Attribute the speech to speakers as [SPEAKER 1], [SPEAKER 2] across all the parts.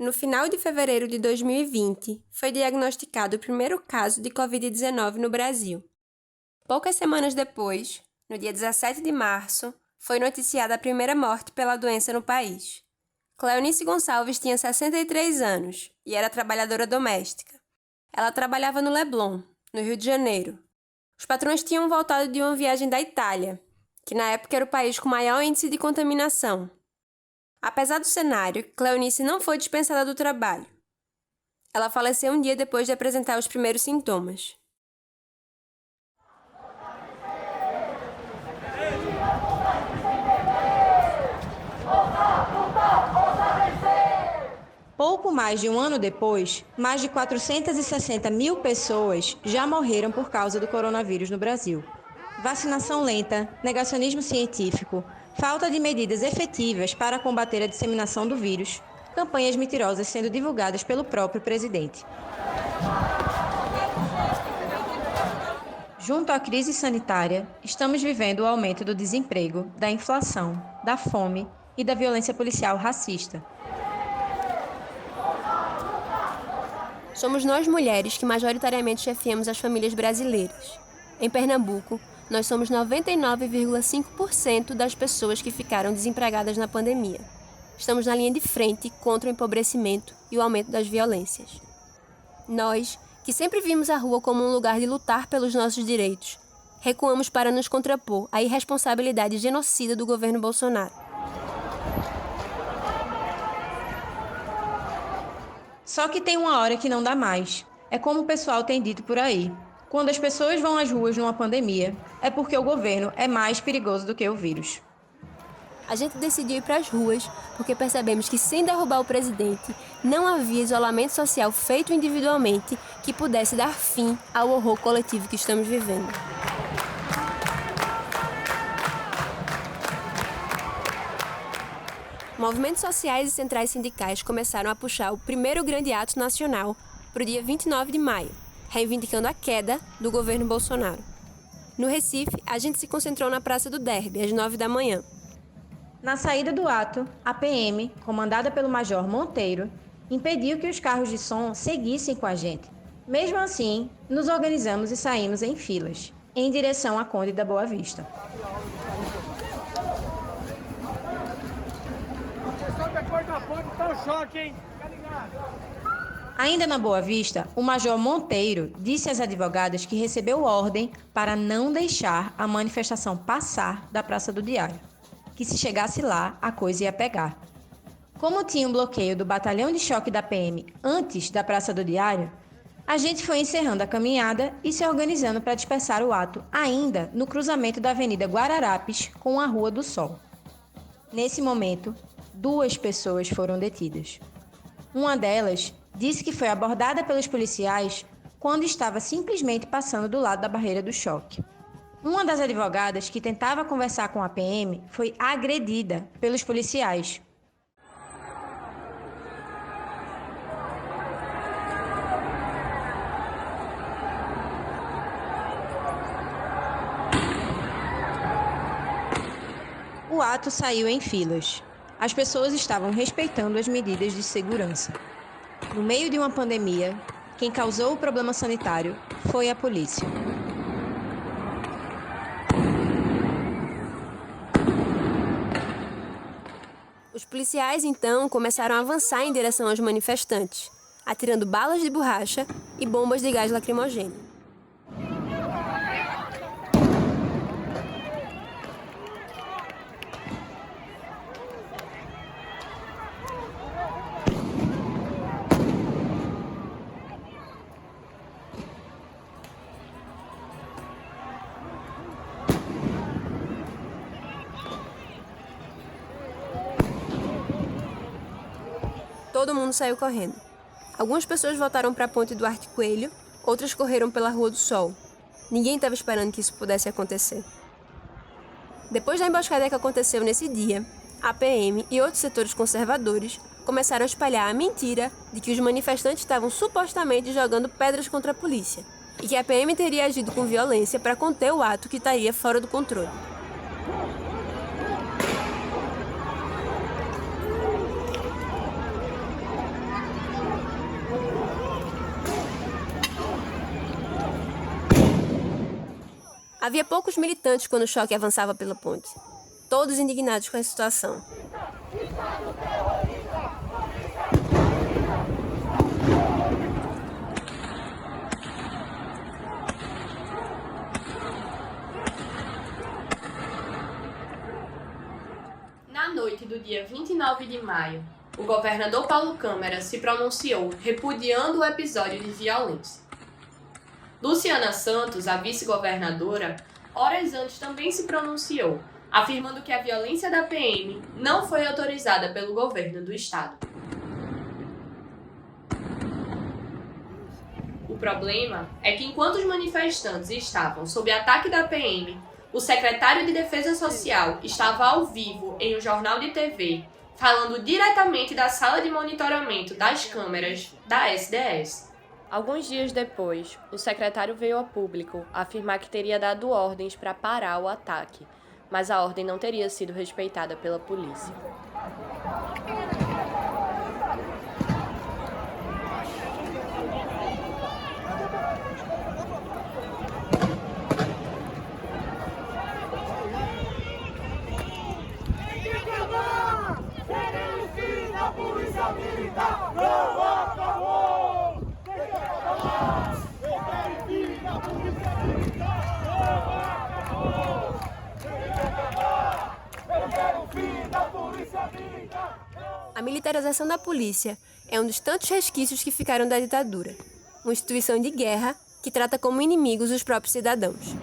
[SPEAKER 1] No final de fevereiro de 2020, foi diagnosticado o primeiro caso de Covid-19 no Brasil. Poucas semanas depois, no dia 17 de março, foi noticiada a primeira morte pela doença no país. Cleonice Gonçalves tinha 63 anos e era trabalhadora doméstica. Ela trabalhava no Leblon, no Rio de Janeiro. Os patrões tinham voltado de uma viagem da Itália, que na época era o país com maior índice de contaminação. Apesar do cenário, Cleonice não foi dispensada do trabalho. Ela faleceu um dia depois de apresentar os primeiros sintomas.
[SPEAKER 2] Pouco mais de um ano depois, mais de 460 mil pessoas já morreram por causa do coronavírus no Brasil. Vacinação lenta, negacionismo científico, falta de medidas efetivas para combater a disseminação do vírus, campanhas mentirosas sendo divulgadas pelo próprio presidente. Junto à crise sanitária, estamos vivendo o aumento do desemprego, da inflação, da fome e da violência policial racista.
[SPEAKER 1] Somos nós mulheres que majoritariamente chefiamos as famílias brasileiras. Em Pernambuco, nós somos 99,5% das pessoas que ficaram desempregadas na pandemia. Estamos na linha de frente contra o empobrecimento e o aumento das violências. Nós, que sempre vimos a rua como um lugar de lutar pelos nossos direitos, recuamos para nos contrapor à irresponsabilidade genocida do governo Bolsonaro.
[SPEAKER 2] Só que tem uma hora que não dá mais. É como o pessoal tem dito por aí. Quando as pessoas vão às ruas numa pandemia, é porque o governo é mais perigoso do que o vírus.
[SPEAKER 1] A gente decidiu ir para as ruas porque percebemos que, sem derrubar o presidente, não havia isolamento social feito individualmente que pudesse dar fim ao horror coletivo que estamos vivendo. Movimentos sociais e centrais sindicais começaram a puxar o primeiro grande ato nacional para o dia 29 de maio, reivindicando a queda do governo Bolsonaro. No Recife, a gente se concentrou na Praça do Derby, às 9 da manhã.
[SPEAKER 2] Na saída do ato, a PM, comandada pelo Major Monteiro, impediu que os carros de som seguissem com a gente. Mesmo assim, nos organizamos e saímos em filas, em direção à Conde da Boa Vista. Ainda na Boa Vista, o Major Monteiro disse às advogadas que recebeu ordem para não deixar a manifestação passar da Praça do Diário, que se chegasse lá, a coisa ia pegar. Como tinha um bloqueio do batalhão de choque da PM antes da Praça do Diário, a gente foi encerrando a caminhada e se organizando para dispersar o ato ainda no cruzamento da Avenida Guararapes com a Rua do Sol. Nesse momento, 2 pessoas foram detidas. Uma delas disse que foi abordada pelos policiais quando estava simplesmente passando do lado da barreira do choque. Uma das advogadas que tentava conversar com a PM foi agredida pelos policiais. O ato saiu em filas. As pessoas estavam respeitando as medidas de segurança. No meio de uma pandemia, quem causou o problema sanitário foi a polícia.
[SPEAKER 1] Os policiais, então, começaram a avançar em direção aos manifestantes, atirando balas de borracha e bombas de gás lacrimogêneo. Todo mundo saiu correndo. Algumas pessoas voltaram para a ponte Duarte Coelho, outras correram pela Rua do Sol. Ninguém estava esperando que isso pudesse acontecer. Depois da emboscada que aconteceu nesse dia, a PM e outros setores conservadores começaram a espalhar a mentira de que os manifestantes estavam supostamente jogando pedras contra a polícia e que a PM teria agido com violência para conter o ato que estaria fora do controle. Havia poucos militantes quando o choque avançava pela ponte, todos indignados com a situação.
[SPEAKER 3] Na noite do dia 29 de maio, o governador Paulo Câmara se pronunciou repudiando o episódio de violência. Luciana Santos, a vice-governadora, horas antes também se pronunciou, afirmando que a violência da PM não foi autorizada pelo governo do estado. O problema é que enquanto os manifestantes estavam sob ataque da PM, o secretário de Defesa Social estava ao vivo em um jornal de TV, falando diretamente da sala de monitoramento das câmeras da SDS. Alguns dias depois, o secretário veio a público afirmar que teria dado ordens para parar o ataque, mas a ordem não teria sido respeitada pela polícia.
[SPEAKER 1] A militarização da polícia é um dos tantos resquícios que ficaram da ditadura, uma instituição de guerra que trata como inimigos os próprios cidadãos.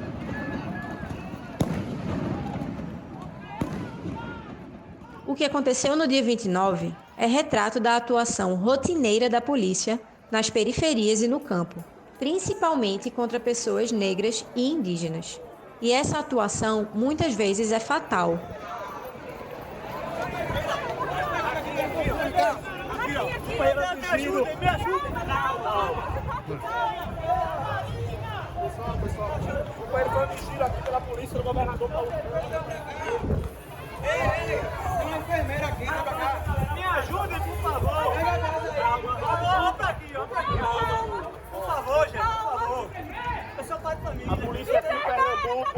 [SPEAKER 2] O que aconteceu no dia 29 é retrato da atuação rotineira da polícia nas periferias e no campo, principalmente contra pessoas negras e indígenas. E essa atuação muitas vezes é fatal.
[SPEAKER 4] Me ajudem! O companheiro foi atingido aqui pela polícia do governador Paulo Câmara. Ei, tem uma enfermeira aqui, vem pra cá. Me ajudem, por favor. Vamos pra aqui, Por favor, gente, por favor. Eu sou pai de família. A polícia aqui em Pernambuco,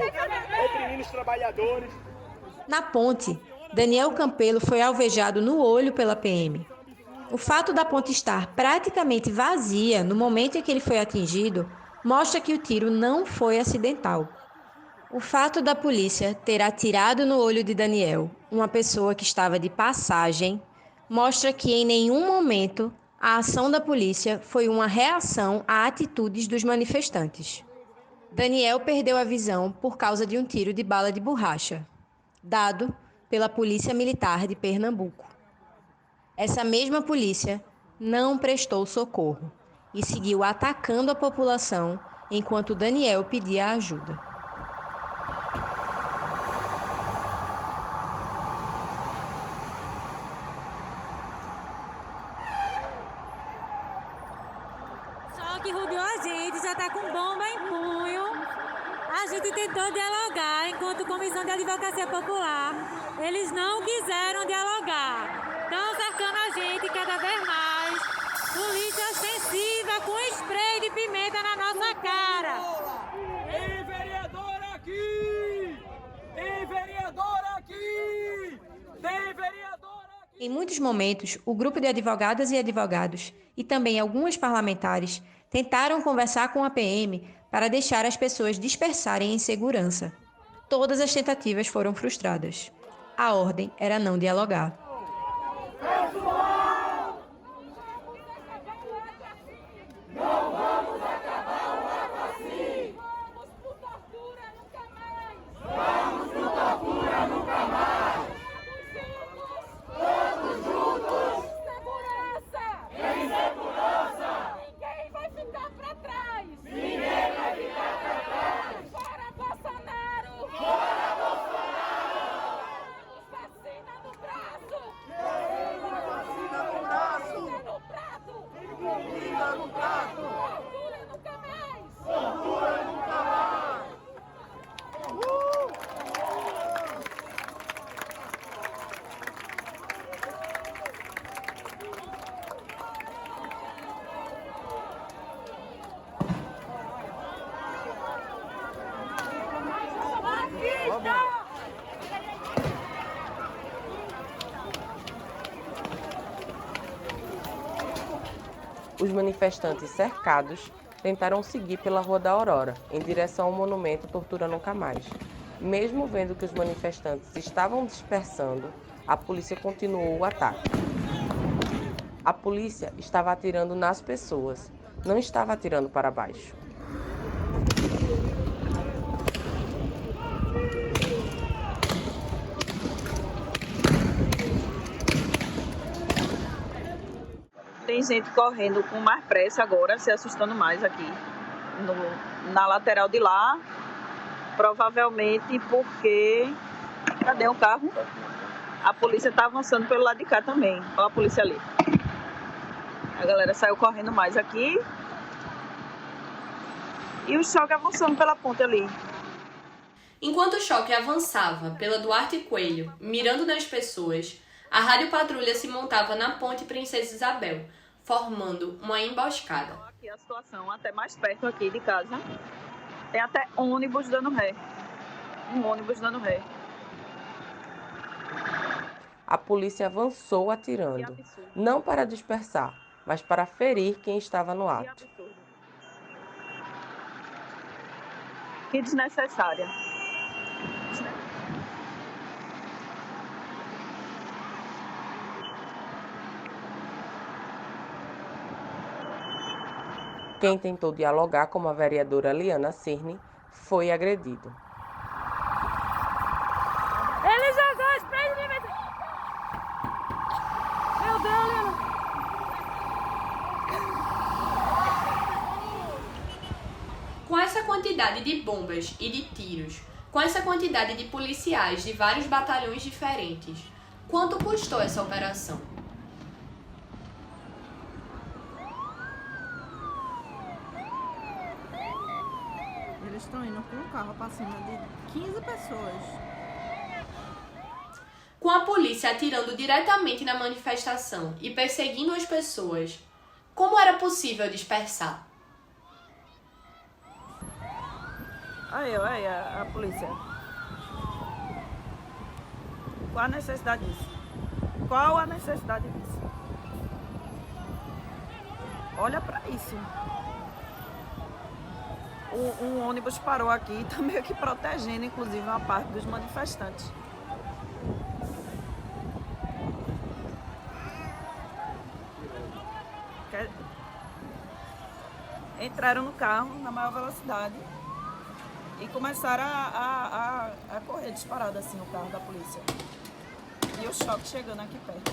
[SPEAKER 4] reprimindo os trabalhadores.
[SPEAKER 2] Na ponte, Daniel Campelo foi alvejado no olho pela PM. O fato da ponte estar praticamente vazia no momento em que ele foi atingido mostra que o tiro não foi acidental. O fato da polícia ter atirado no olho de Daniel, uma pessoa que estava de passagem, mostra que em nenhum momento a ação da polícia foi uma reação a atitudes dos manifestantes. Daniel perdeu a visão por causa de um tiro de bala de borracha, dado pela Polícia Militar de Pernambuco. Essa mesma polícia não prestou socorro e seguiu atacando a população enquanto Daniel pedia ajuda.
[SPEAKER 5] Só que rodeou a gente, já está com bomba em punho. A gente tentou dialogar enquanto Comissão de Advocacia Popular. Eles não quiseram dialogar. Estão cercando a gente cada vez mais. Polícia ostensiva com spray de pimenta na nossa cara.
[SPEAKER 4] Tem vereador aqui! Tem vereador aqui! Tem vereador aqui!
[SPEAKER 2] Em muitos momentos, o grupo de advogadas e advogados e também algumas parlamentares tentaram conversar com a PM para deixar as pessoas dispersarem em segurança. Todas as tentativas foram frustradas. A ordem era não dialogar.
[SPEAKER 5] Vacina no braço!
[SPEAKER 6] Os manifestantes cercados tentaram seguir pela Rua da Aurora, em direção ao monumento Tortura Nunca Mais. Mesmo vendo que os manifestantes estavam dispersando, a polícia continuou o ataque. A polícia estava atirando nas pessoas, não estava atirando para baixo.
[SPEAKER 7] Tem gente correndo com mais pressa agora, se assustando mais aqui, na lateral de lá, provavelmente porque... Cadê o carro? A polícia está avançando pelo lado de cá também, olha a polícia ali. A galera saiu correndo mais aqui e o choque avançando pela ponte ali.
[SPEAKER 3] Enquanto o choque avançava pela Duarte Coelho, mirando nas pessoas, a Rádio Patrulha se montava na ponte Princesa Isabel, formando uma emboscada.
[SPEAKER 7] Aqui a situação, até mais perto aqui de casa, tem até ônibus dando ré. Um ônibus dando ré.
[SPEAKER 6] A polícia avançou atirando, não para dispersar, mas para ferir quem estava no ato.
[SPEAKER 7] Que desnecessária.
[SPEAKER 6] Quem tentou dialogar com a vereadora Liana Cirne foi agredido.
[SPEAKER 5] Ele jogou as pedras de mim. Meu Deus, Liana.
[SPEAKER 3] Com essa quantidade de bombas e de tiros, com essa quantidade de policiais de vários batalhões diferentes, quanto custou essa operação?
[SPEAKER 8] Eles estão indo com um carro para cima de 15 pessoas.
[SPEAKER 3] Com a polícia atirando diretamente na manifestação e perseguindo as pessoas, como era possível dispersar?
[SPEAKER 7] Aí a polícia. Qual a necessidade disso? Qual a necessidade disso? Olha para isso. Um ônibus parou aqui e está meio que protegendo, inclusive, uma parte dos manifestantes. Entraram no carro na maior velocidade e começaram a correr disparado assim no carro da polícia. E o choque chegando aqui perto.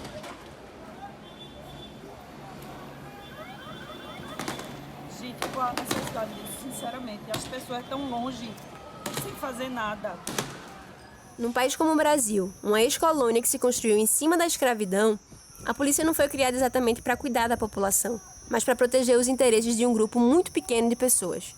[SPEAKER 7] Gente, qual a necessidade disso, sinceramente? As pessoas estão longe, sem fazer nada.
[SPEAKER 1] Num país como o Brasil, uma ex-colônia que se construiu em cima da escravidão, a polícia não foi criada exatamente para cuidar da população, mas para proteger os interesses de um grupo muito pequeno de pessoas.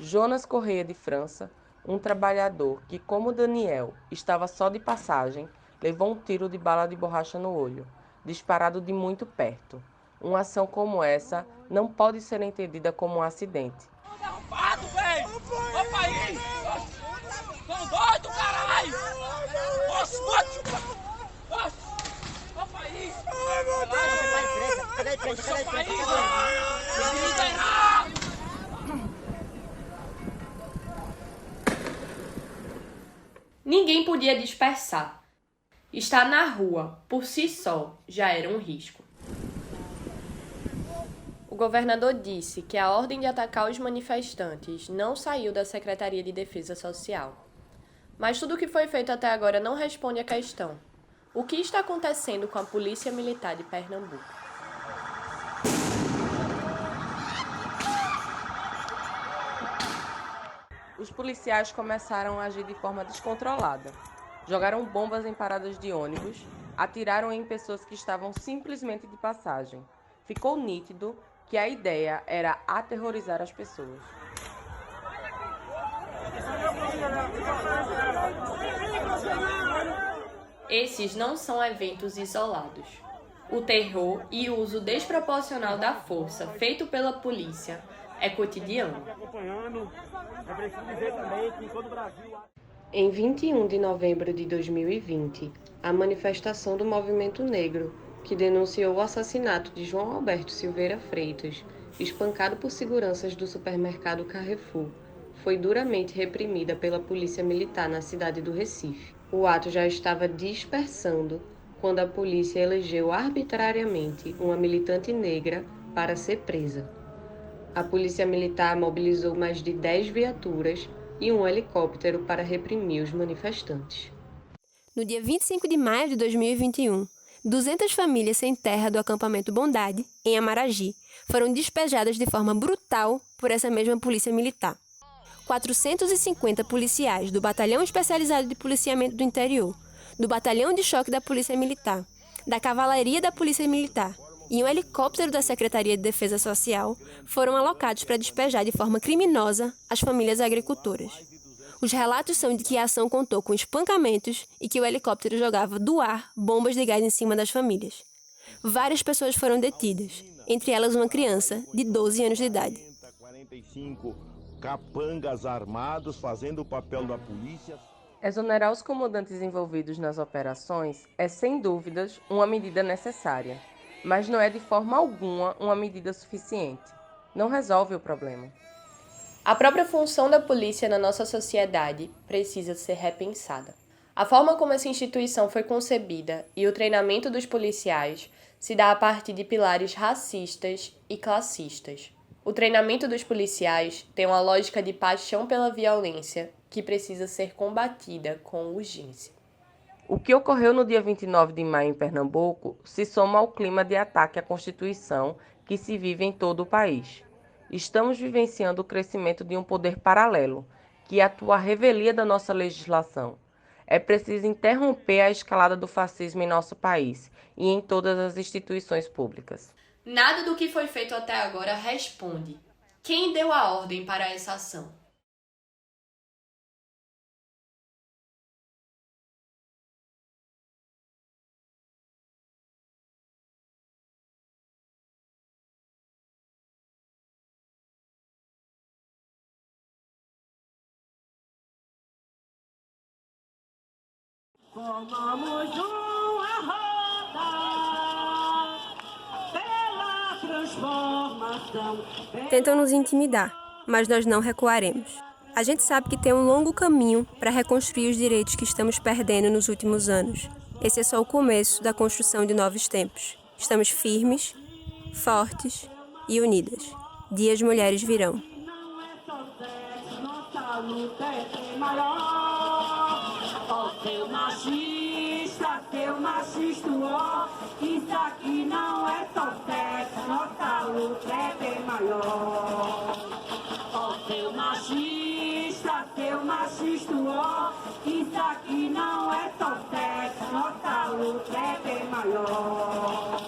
[SPEAKER 6] Jonas Correia de França, um trabalhador que, como Daniel, estava só de passagem, levou um tiro de bala de borracha no olho, disparado de muito perto. Uma ação como essa não pode ser entendida como um acidente.
[SPEAKER 4] Pato, velho! Opa aí! Tão doido, caralho! Opa aí! Ai, meu Deus! Cadê a imprensa?
[SPEAKER 3] Ninguém podia dispersar. Estar na rua, por si só, já era um risco. O governador disse que a ordem de atacar os manifestantes não saiu da Secretaria de Defesa Social. Mas tudo o que foi feito até agora não responde à questão. O que está acontecendo com a Polícia Militar de Pernambuco?
[SPEAKER 6] Os policiais começaram a agir de forma descontrolada. Jogaram bombas em paradas de ônibus, atiraram em pessoas que estavam simplesmente de passagem. Ficou nítido que a ideia era aterrorizar as pessoas.
[SPEAKER 3] Esses não são eventos isolados. O terror e o uso desproporcional da força feito pela polícia é cotidiano.
[SPEAKER 6] Em 21 de novembro de 2020, a manifestação do Movimento Negro, que denunciou o assassinato de João Alberto Silveira Freitas, espancado por seguranças do supermercado Carrefour, foi duramente reprimida pela Polícia Militar na cidade do Recife. O ato já estava dispersando quando a polícia elegeu arbitrariamente uma militante negra para ser presa. A Polícia Militar mobilizou mais de 10 viaturas e um helicóptero para reprimir os manifestantes.
[SPEAKER 1] No dia 25 de maio de 2021, 200 famílias sem terra do acampamento Bondade, em Amaragi, foram despejadas de forma brutal por essa mesma polícia militar. 450 policiais do Batalhão Especializado de Policiamento do Interior, do Batalhão de Choque da Polícia Militar, da Cavalaria da Polícia Militar e um helicóptero da Secretaria de Defesa Social foram alocados para despejar de forma criminosa as famílias agricultoras. Os relatos são de que a ação contou com espancamentos e que o helicóptero jogava do ar bombas de gás em cima das famílias. Várias pessoas foram detidas, entre elas uma criança de 12 anos de idade.
[SPEAKER 9] 45 capangas armados fazendo o papel da polícia.
[SPEAKER 6] Exonerar os comandantes envolvidos nas operações é, sem dúvidas, uma medida necessária, mas não é de forma alguma uma medida suficiente. Não resolve o problema.
[SPEAKER 3] A própria função da polícia na nossa sociedade precisa ser repensada. A forma como essa instituição foi concebida e o treinamento dos policiais se dá a partir de pilares racistas e classistas. O treinamento dos policiais tem uma lógica de paixão pela violência que precisa ser combatida com urgência.
[SPEAKER 6] O que ocorreu no dia 29 de maio em Pernambuco se soma ao clima de ataque à Constituição que se vive em todo o país. Estamos vivenciando o crescimento de um poder paralelo, que atua à revelia da nossa legislação. É preciso interromper a escalada do fascismo em nosso país e em todas as instituições públicas.
[SPEAKER 3] Nada do que foi feito até agora responde. Quem deu a ordem para essa ação?
[SPEAKER 4] Formamos uma roda pela transformação.
[SPEAKER 1] Tentam nos intimidar, mas nós não recuaremos. A gente sabe que tem um longo caminho para reconstruir os direitos que estamos perdendo nos últimos anos. Esse é só o começo da construção de novos tempos. Estamos firmes, fortes e unidas. Dias mulheres virão.
[SPEAKER 4] Não é só sexo, nossa luta é bem maior. Ó, seu machista, ó, isso aqui não é só sexo, nossa luta é bem maior. Ó, seu machista, ó, isso aqui não é só sexo, nossa luta é bem maior.